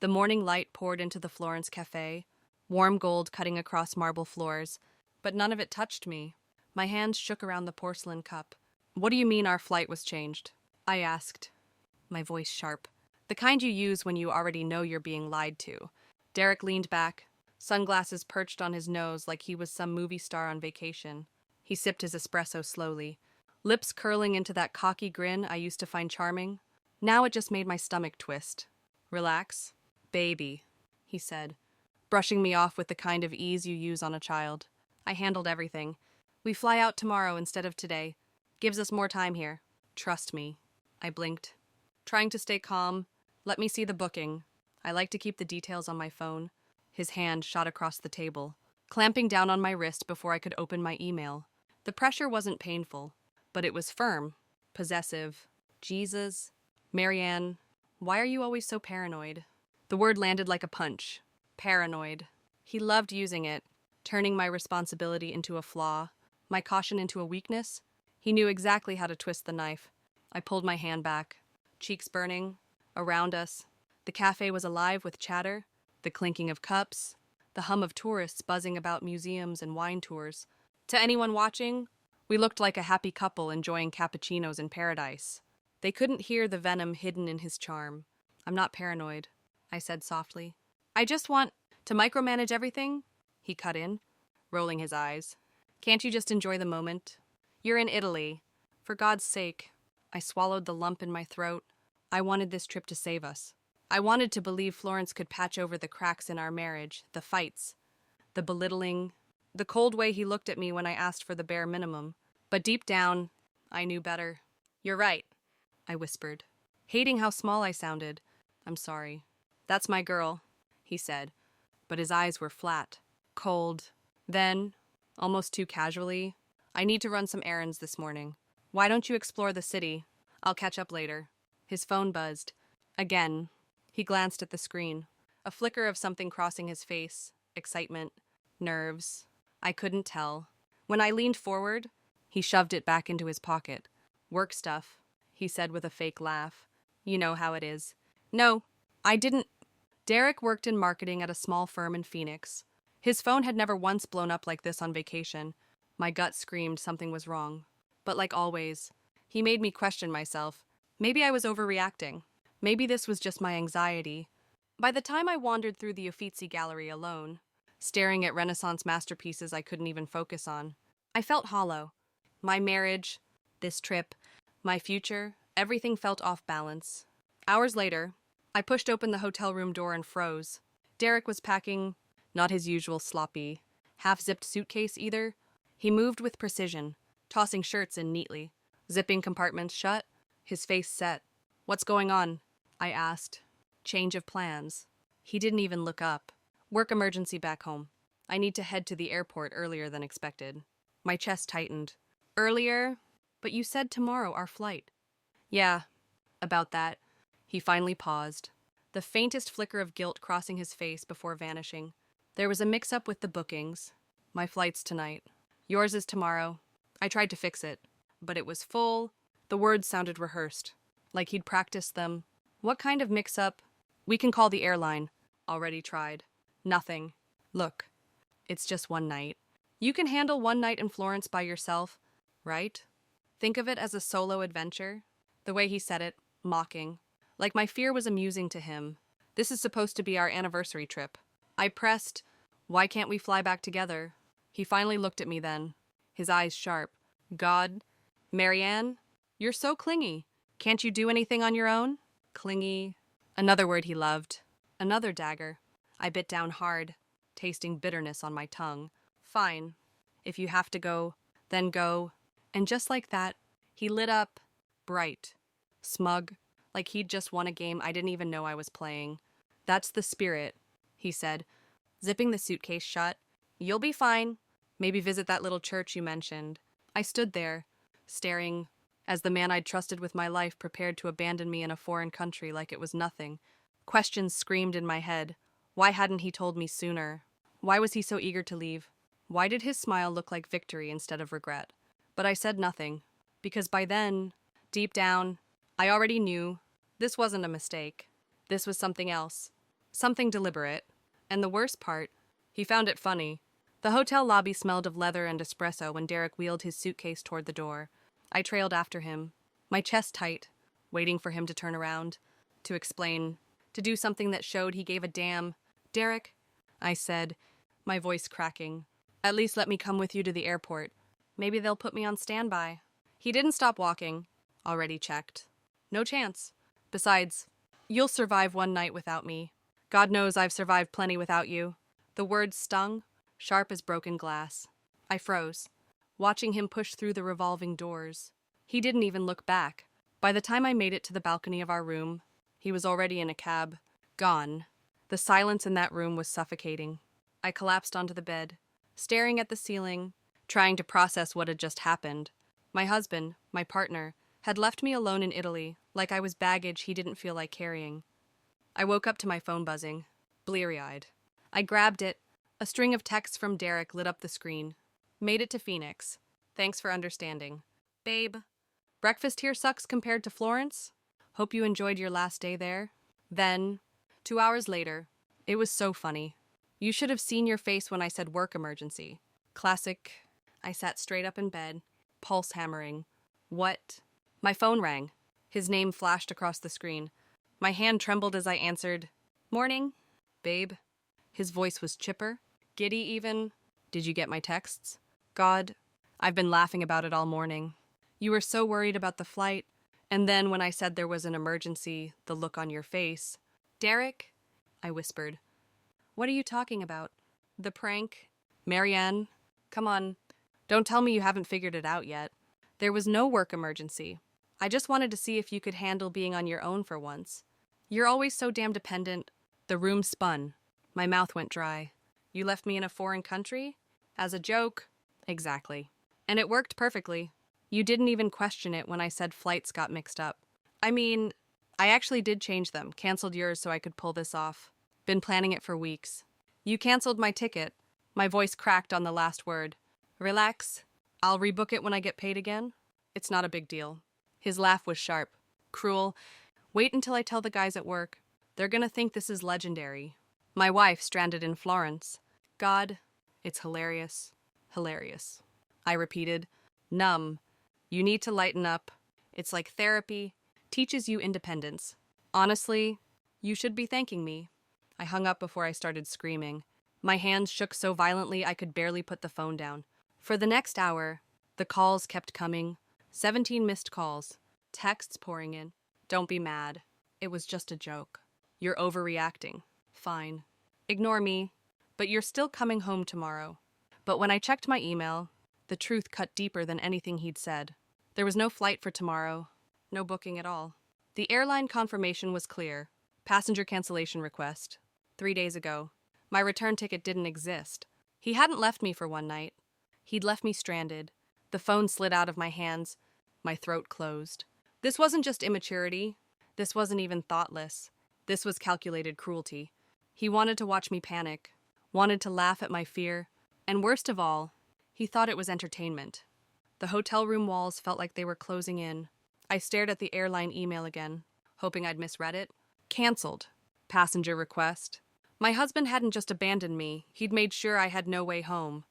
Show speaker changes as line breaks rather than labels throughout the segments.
The morning light poured into the Florence cafe, warm gold cutting across marble floors, but none of it touched me. My hands shook around the porcelain cup. "What do you mean our flight was changed?" I asked, my voice sharp. The kind you use when you already know you're being lied to. Derek leaned back, sunglasses perched on his nose like he was some movie star on vacation. He sipped his espresso slowly, lips curling into that cocky grin I used to find charming. Now it just made my stomach twist. "Relax, baby," he said, brushing me off with the kind of ease you use on a child. "I handled everything. We fly out tomorrow instead of today. Gives us more time here. Trust me." I blinked, trying to stay calm. "Let me see the booking. I like to keep the details on my phone." His hand shot across the table, clamping down on my wrist before I could open my email. The pressure wasn't painful, but it was firm, possessive. "Jesus, Maryanne, why are you always so paranoid?" The word landed like a punch. Paranoid. He loved using it, turning my responsibility into a flaw, my caution into a weakness. He knew exactly how to twist the knife. I pulled my hand back, cheeks burning. Around us, the cafe was alive with chatter, the clinking of cups, the hum of tourists buzzing about museums and wine tours. To anyone watching, we looked like a happy couple enjoying cappuccinos in paradise. They couldn't hear the venom hidden in his charm. "I'm not paranoid," I said softly. "I just want to micromanage everything," he cut in, rolling his eyes. "Can't you just enjoy the moment? You're in Italy. For God's sake." I swallowed the lump in my throat. I wanted this trip to save us. I wanted to believe Florence could patch over the cracks in our marriage, the fights, the belittling, the cold way he looked at me when I asked for the bare minimum. But deep down, I knew better. "You're right," I whispered, hating how small I sounded. "I'm sorry." "That's my girl," he said, but his eyes were flat, cold. Then, almost too casually, "I need to run some errands this morning. Why don't you explore the city? I'll catch up later." His phone buzzed. Again. He glanced at the screen. A flicker of something crossing his face. Excitement. Nerves. I couldn't tell. When I leaned forward, he shoved it back into his pocket. "Work stuff," he said with a fake laugh. "You know how it is." "No, I didn't." Derek worked in marketing at a small firm in Phoenix. His phone had never once blown up like this on vacation. My gut screamed something was wrong. But like always, he made me question myself. Maybe I was overreacting. Maybe this was just my anxiety. By the time I wandered through the Uffizi Gallery alone, staring at Renaissance masterpieces I couldn't even focus on, I felt hollow. My marriage, this trip, my future, everything felt off balance. Hours later, I pushed open the hotel room door and froze. Derek was packing, not his usual sloppy, half-zipped suitcase either. He moved with precision, tossing shirts in neatly, zipping compartments shut, his face set. "What's going on?" I asked. "Change of plans." He didn't even look up. "Work emergency back home. I need to head to the airport earlier than expected." My chest tightened. "Earlier? But you said tomorrow, our flight." "Yeah, about that." He finally paused, the faintest flicker of guilt crossing his face before vanishing. "There was a mix-up with the bookings. My flight's tonight. Yours is tomorrow. I tried to fix it, but it was full." The words sounded rehearsed, like he'd practiced them. "What kind of mix-up?" "We can call the airline." "Already tried." "Nothing." "Look, it's just one night. You can handle one night in Florence by yourself, right? Think of it as a solo adventure." The way he said it, mocking, like my fear was amusing to him. "This is supposed to be our anniversary trip." I pressed, "Why can't we fly back together?" He finally looked at me then, his eyes sharp. "God, Maryanne, you're so clingy. Can't you do anything on your own?" Clingy. Another word he loved. Another dagger. I bit down hard, tasting bitterness on my tongue. "Fine. If you have to go, then go." And just like that, he lit up, bright, smug, like he'd just won a game I didn't even know I was playing. "That's the spirit," he said, zipping the suitcase shut. "You'll be fine. Maybe visit that little church you mentioned." I stood there, staring, as the man I'd trusted with my life prepared to abandon me in a foreign country like it was nothing. Questions screamed in my head. Why hadn't he told me sooner? Why was he so eager to leave? Why did his smile look like victory instead of regret? But I said nothing, because by then, deep down, I already knew this wasn't a mistake. This was something else. Something deliberate. And the worst part, he found it funny. The hotel lobby smelled of leather and espresso when Derek wheeled his suitcase toward the door. I trailed after him, my chest tight, waiting for him to turn around, to explain, to do something that showed he gave a damn. "Derek," I said, my voice cracking, "at least let me come with you to the airport. Maybe they'll put me on standby." He didn't stop walking. Already checked. No chance. Besides, you'll survive one night without me. God knows I've survived plenty without you. The words stung, sharp as broken glass. I froze, watching him push through the revolving doors. He didn't even look back. By the time I made it to the balcony of our room, he was already in a cab. Gone. The silence in that room was suffocating. I collapsed onto the bed, staring at the ceiling, trying to process what had just happened. My husband, my partner, had left me alone in Italy, like I was baggage he didn't feel like carrying. I woke up to my phone buzzing, bleary-eyed. I grabbed it. A string of texts from Derek lit up the screen. "Made it to Phoenix. Thanks for understanding. Babe, breakfast here sucks compared to Florence. Hope you enjoyed your last day there." Then, 2 hours later, it was so funny. "You should have seen your face when I said work emergency." Classic. I sat straight up in bed, pulse hammering. "What?" My phone rang. His name flashed across the screen. My hand trembled as I answered, "Morning, babe." His voice was chipper, giddy even. "Did you get my texts?" "God, I've been laughing about it all morning. You were so worried about the flight, and then when I said there was an emergency, the look on your face." "Derek," I whispered. "What are you talking about? The prank? Maryanne? Come on, don't tell me you haven't figured it out yet. There was no work emergency. I just wanted to see if you could handle being on your own for once. You're always so damn dependent." The room spun. My mouth went dry. "You left me in a foreign country? As a joke?" "Exactly. And it worked perfectly. You didn't even question it when I said flights got mixed up. I mean, I actually did change them, canceled yours so I could pull this off. Been planning it for weeks. You canceled my ticket." My voice cracked on the last word. "Relax. I'll rebook it when I get paid again. It's not a big deal." His laugh was sharp, cruel. "Wait until I tell the guys at work. They're gonna think this is legendary. My wife stranded in Florence. God, it's hilarious. Hilarious." I repeated, numb. "You need to lighten up. It's like therapy. Teaches you independence. Honestly, you should be thanking me." I hung up before I started screaming. My hands shook so violently I could barely put the phone down. For the next hour, the calls kept coming. 17 missed calls. Texts pouring in. "Don't be mad. It was just a joke. You're overreacting. Fine. Ignore me. But you're still coming home tomorrow." But when I checked my email, the truth cut deeper than anything he'd said. There was no flight for tomorrow. No booking at all. The airline confirmation was clear. Passenger cancellation request. 3 days ago. My return ticket didn't exist. He hadn't left me for one night. He'd left me stranded. The phone slid out of my hands. My throat closed. This wasn't just immaturity. This wasn't even thoughtless. This was calculated cruelty. He wanted to watch me panic. Wanted to laugh at my fear. And worst of all, he thought it was entertainment. The hotel room walls felt like they were closing in. I stared at the airline email again, hoping I'd misread it. Cancelled. Passenger request. My husband hadn't just abandoned me. He'd made sure I had no way home.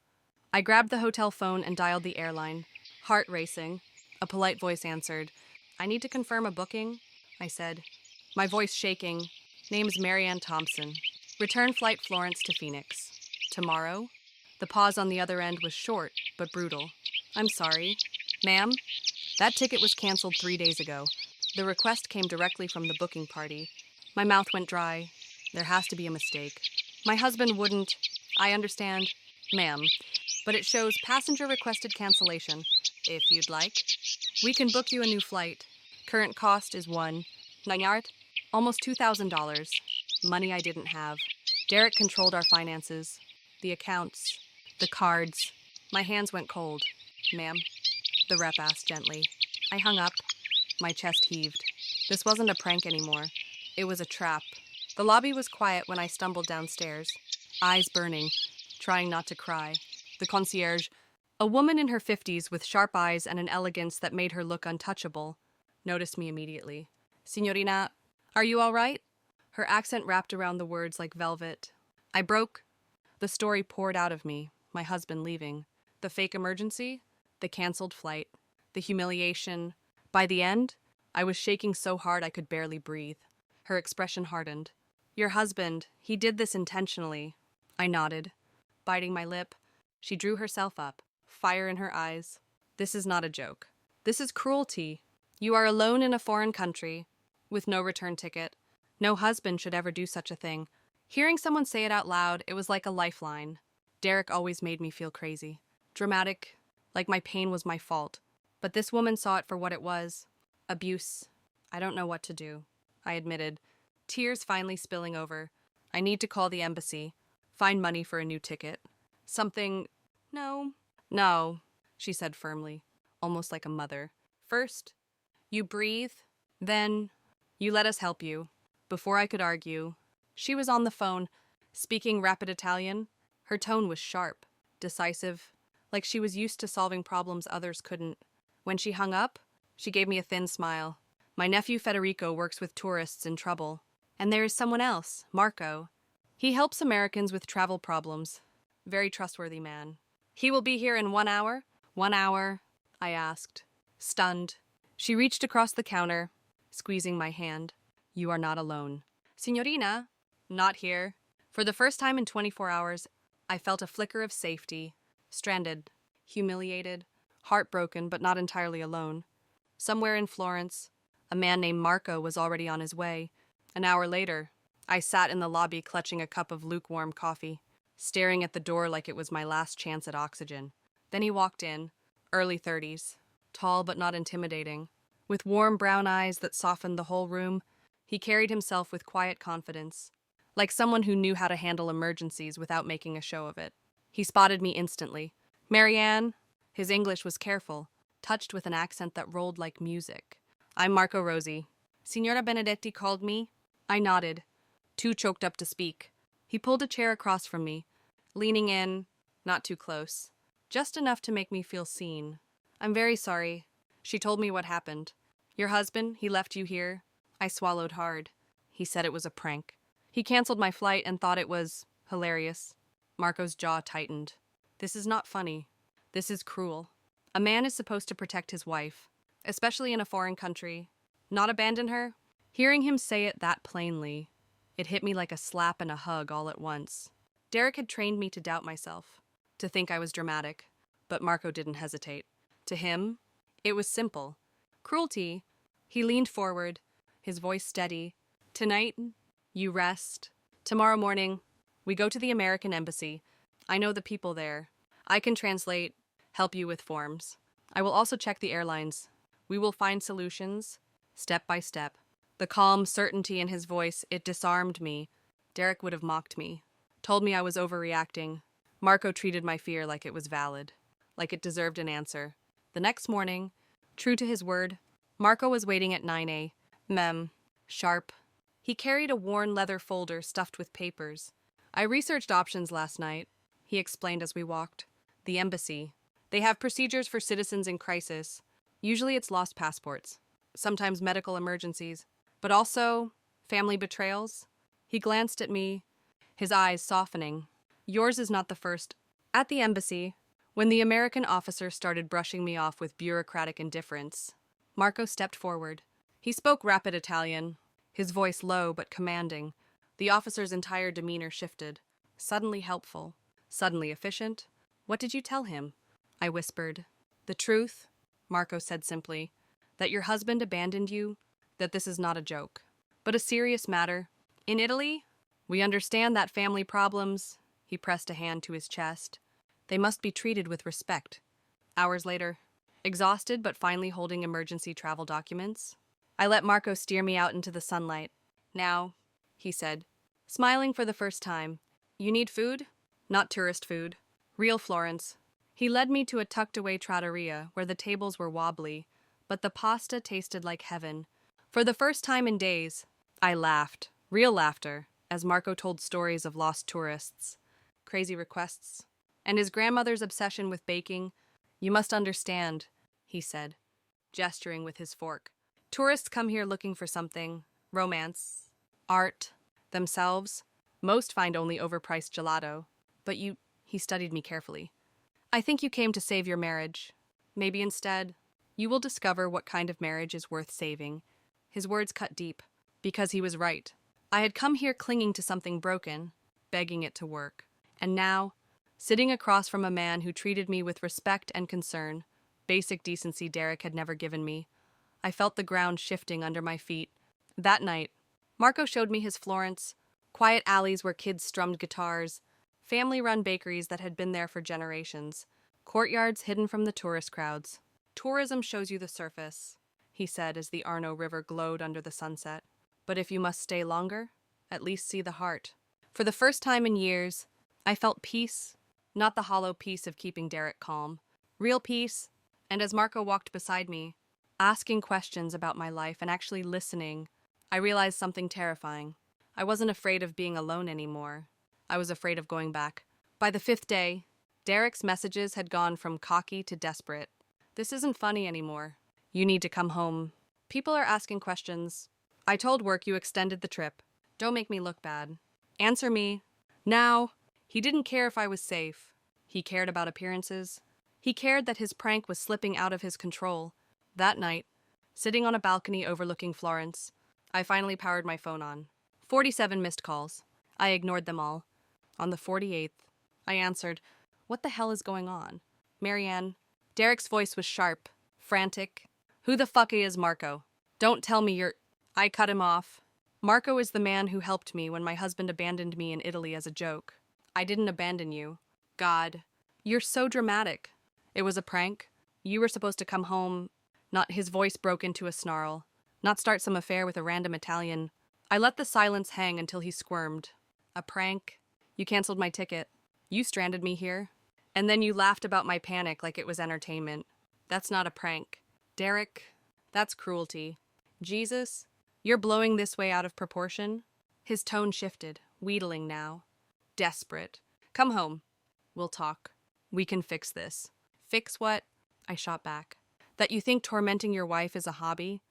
I grabbed the hotel phone and dialed the airline. Heart racing. A polite voice answered. "I need to confirm a booking," I said. My voice shaking. "Name's Maryanne Thompson. Return flight Florence to Phoenix. Tomorrow?" The pause on the other end was short, but brutal. "I'm sorry. Ma'am, that ticket was canceled 3 days ago. The request came directly from the booking party." My mouth went dry. There has to be a mistake. My husband wouldn't. "I understand, ma'am, but it shows passenger requested cancellation. If you'd like, we can book you a new flight. Current cost is $1,900, almost $2,000. Money I didn't have. Derek controlled our finances, the accounts, the cards." My hands went cold. "Ma'am?" the rep asked gently. I hung up. My chest heaved. This wasn't a prank anymore. It was a trap. The lobby was quiet when I stumbled downstairs, eyes burning, trying not to cry. The concierge, a woman in her 50s with sharp eyes and an elegance that made her look untouchable, noticed me immediately. "Signorina, are you all right?" Her accent wrapped around the words like velvet. I broke. The story poured out of me, my husband leaving. The fake emergency, the canceled flight, the humiliation. By the end, I was shaking so hard I could barely breathe. Her expression hardened. Your husband, he did this intentionally. I nodded. Biting my lip, she drew herself up, fire in her eyes. This is not a joke. This is cruelty. You are alone in a foreign country, with no return ticket. No husband should ever do such a thing. Hearing someone say it out loud, it was like a lifeline. Derek always made me feel crazy. Dramatic, like my pain was my fault. But this woman saw it for what it was. Abuse. I don't know what to do, I admitted, tears finally spilling over. I need to call the embassy, find money for a new ticket. Something... No, she said firmly, almost like a mother. First, you breathe, then you let us help you. Before I could argue, she was on the phone, speaking rapid Italian. Her tone was sharp, decisive, like she was used to solving problems others couldn't. When she hung up, she gave me a thin smile. My nephew Federico works with tourists in trouble. And there is someone else, Marco. He helps Americans with travel problems. Very trustworthy man. He will be here in 1 hour? 1 hour? I asked, stunned. She reached across the counter, squeezing my hand. You are not alone. Signorina? Not here. For the first time in 24 hours, I felt a flicker of safety. Stranded, humiliated, heartbroken, but not entirely alone. Somewhere in Florence, a man named Marco was already on his way. An hour later, I sat in the lobby clutching a cup of lukewarm coffee, staring at the door like it was my last chance at oxygen. Then he walked in, early 30s, tall but not intimidating. With warm brown eyes that softened the whole room, he carried himself with quiet confidence, like someone who knew how to handle emergencies without making a show of it. He spotted me instantly. Maryanne. His English was careful, touched with an accent that rolled like music. I'm Marco Rosi. Signora Benedetti called me. I nodded, too choked up to speak. He pulled a chair across from me, leaning in, not too close, just enough to make me feel seen. I'm very sorry. She told me what happened. Your husband, he left you here. I swallowed hard. He said it was a prank. He canceled my flight and thought it was hilarious. Marco's jaw tightened. This is not funny. This is cruel. A man is supposed to protect his wife, especially in a foreign country. Not abandon her? Hearing him say it that plainly, it hit me like a slap and a hug all at once. Derek had trained me to doubt myself, to think I was dramatic, but Marco didn't hesitate. To him, it was simple. Cruelty. He leaned forward, his voice steady. Tonight, you rest. Tomorrow morning, we go to the American embassy. I know the people there. I can translate, help you with forms. I will also check the airlines. We will find solutions, step by step. The calm certainty in his voice, it disarmed me. Derek would have mocked me, told me I was overreacting. Marco treated my fear like it was valid, like it deserved an answer. The next morning, true to his word, Marco was waiting at 9 a.m. Sharp. He carried a worn leather folder stuffed with papers. I researched options last night, he explained as we walked. The embassy. They have procedures for citizens in crisis. Usually it's lost passports, sometimes medical emergencies, but also family betrayals. He glanced at me, his eyes softening. Yours is not the first. At the embassy, when the American officer started brushing me off with bureaucratic indifference, Marco stepped forward. He spoke rapid Italian, his voice low but commanding. The officer's entire demeanor shifted. Suddenly helpful, suddenly efficient. What did you tell him? I whispered. The truth, Marco said simply, that your husband abandoned you, that this is not a joke, but a serious matter. In Italy, we understand that family problems, he pressed a hand to his chest, they must be treated with respect. Hours later, exhausted but finally holding emergency travel documents, I let Marco steer me out into the sunlight. Now, he said, smiling for the first time, you need food? Not tourist food. Real Florence. He led me to a tucked-away trattoria where the tables were wobbly, but the pasta tasted like heaven. For the first time in days, I laughed, real laughter, as Marco told stories of lost tourists, crazy requests, and his grandmother's obsession with baking. You must understand, he said, gesturing with his fork. Tourists come here looking for something, romance, art, Themselves, most find only overpriced gelato. But you, he studied me carefully. I think you came to save your marriage. Maybe instead, you will discover what kind of marriage is worth saving. His words cut deep, because he was right. I had come here clinging to something broken, begging it to work. And now, sitting across from a man who treated me with respect and concern, basic decency Derek had never given me, I felt the ground shifting under my feet. That night, Marco showed me his Florence, quiet alleys where kids strummed guitars, family-run bakeries that had been there for generations, courtyards hidden from the tourist crowds. Tourism shows you the surface, he said as the Arno River glowed under the sunset. But if you must stay longer, at least see the heart. For the first time in years, I felt peace, not the hollow peace of keeping Derek calm. Real peace, and as Marco walked beside me, asking questions about my life and actually listening, I realized something terrifying. I wasn't afraid of being alone anymore. I was afraid of going back. By the 5th day, Derek's messages had gone from cocky to desperate. This isn't funny anymore. You need to come home. People are asking questions. I told work you extended the trip. Don't make me look bad. Answer me. Now. He didn't care if I was safe. He cared about appearances. He cared that his prank was slipping out of his control. That night, sitting on a balcony overlooking Florence, I finally powered my phone on. 47 missed calls. I ignored them all. On the 48th, I answered, "What the hell is going on?" "Maryanne." Derek's voice was sharp, frantic. "Who the fuck is Marco? Don't tell me you're—" I cut him off. "Marco is the man who helped me when my husband abandoned me in Italy as a joke. I didn't abandon you. God, you're so dramatic. It was a prank. You were supposed to come home." Not his voice broke into a snarl. Not start some affair with a random Italian. I let the silence hang until he squirmed. "A prank? You canceled my ticket. You stranded me here. And then you laughed about my panic like it was entertainment. That's not a prank. Derek, that's cruelty. Jesus, you're blowing this way out of proportion." His tone shifted, wheedling now. Desperate. "Come home. We'll talk. We can fix this." "Fix what?" I shot back. "That you think tormenting your wife is a hobby?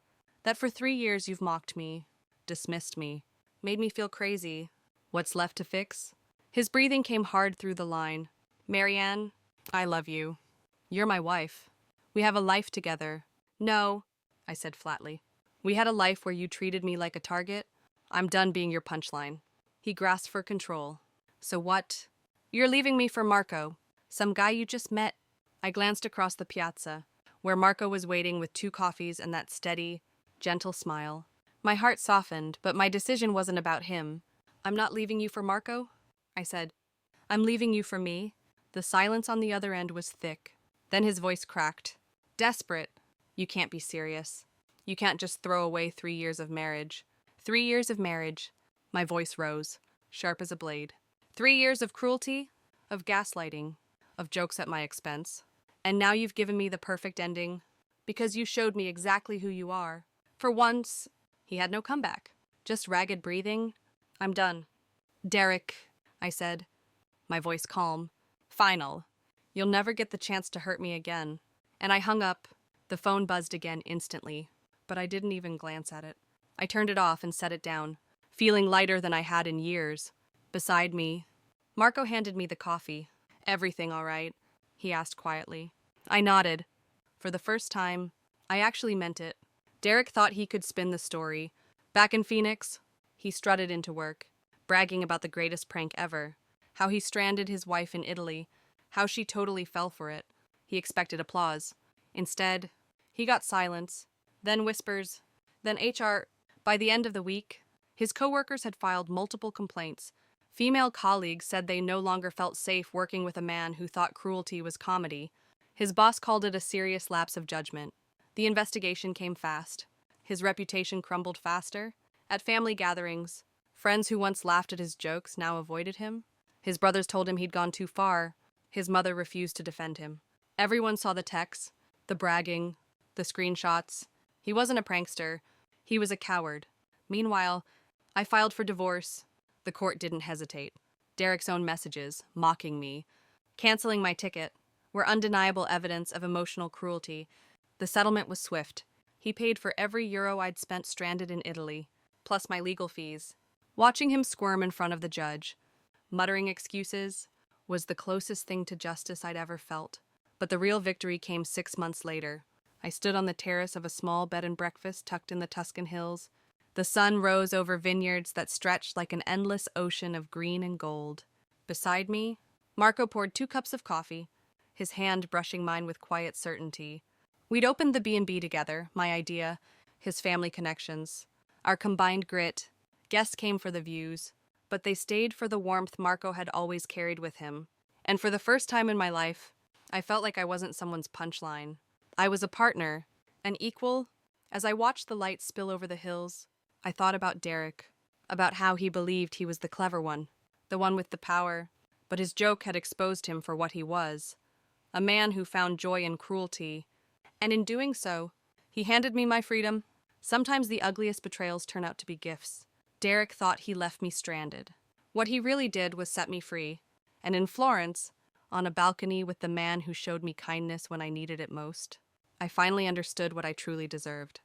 That for 3 years you've mocked me, dismissed me, made me feel crazy. What's left to fix?" His breathing came hard through the line. "Maryanne, I love you. You're my wife. We have a life together." "No," I said flatly. "We had a life where you treated me like a target. I'm done being your punchline." He grasped for control. "So what?" "You're leaving me for Marco, some guy you just met." I glanced across the piazza, where Marco was waiting with 2 coffees and that steady, gentle smile. My heart softened, but my decision wasn't about him. "I'm not leaving you for Marco," I said. "I'm leaving you for me." The silence on the other end was thick. Then his voice cracked. "Desperate. You can't be serious. You can't just throw away 3 years of marriage." 3 years of marriage. My voice rose, sharp as a blade. 3 years of cruelty, of gaslighting, of jokes at my expense. And now you've given me the perfect ending, because you showed me exactly who you are. For once, he had no comeback, just ragged breathing. "I'm done." "Derek," I said, my voice calm. "Final. You'll never get the chance to hurt me again." And I hung up. The phone buzzed again instantly, but I didn't even glance at it. I turned it off and set it down, feeling lighter than I had in years. Beside me, Marco handed me the coffee. "Everything all right?" he asked quietly. I nodded. For the first time, I actually meant it. Derek thought he could spin the story. Back in Phoenix, he strutted into work, bragging about the greatest prank ever, how he stranded his wife in Italy, how she totally fell for it. He expected applause. Instead, he got silence, then whispers, then HR. By the end of the week, his coworkers had filed multiple complaints. Female colleagues said they no longer felt safe working with a man who thought cruelty was comedy. His boss called it a serious lapse of judgment. The investigation came fast. His reputation crumbled faster. At family gatherings, friends who once laughed at his jokes now avoided him. His brothers told him he'd gone too far. His mother refused to defend him. Everyone saw the texts, the bragging, the screenshots. He wasn't a prankster. He was a coward. Meanwhile, I filed for divorce. The court didn't hesitate. Derek's own messages, mocking me, canceling my ticket, were undeniable evidence of emotional cruelty. The settlement was swift. He paid for every euro I'd spent stranded in Italy, plus my legal fees. Watching him squirm in front of the judge, muttering excuses, was the closest thing to justice I'd ever felt. But the real victory came 6 months later. I stood on the terrace of a small bed and breakfast tucked in the Tuscan hills. The sun rose over vineyards that stretched like an endless ocean of green and gold. Beside me, Marco poured 2 cups of coffee, his hand brushing mine with quiet certainty. We'd opened the B&B together, my idea, his family connections, our combined grit. Guests came for the views, but they stayed for the warmth Marco had always carried with him. And for the first time in my life, I felt like I wasn't someone's punchline. I was a partner, an equal. As I watched the lights spill over the hills, I thought about Derek, about how he believed he was the clever one, the one with the power, but his joke had exposed him for what he was, a man who found joy in cruelty, and in doing so, he handed me my freedom. Sometimes the ugliest betrayals turn out to be gifts. Derek thought he left me stranded. What he really did was set me free, and in Florence, on a balcony with the man who showed me kindness when I needed it most, I finally understood what I truly deserved.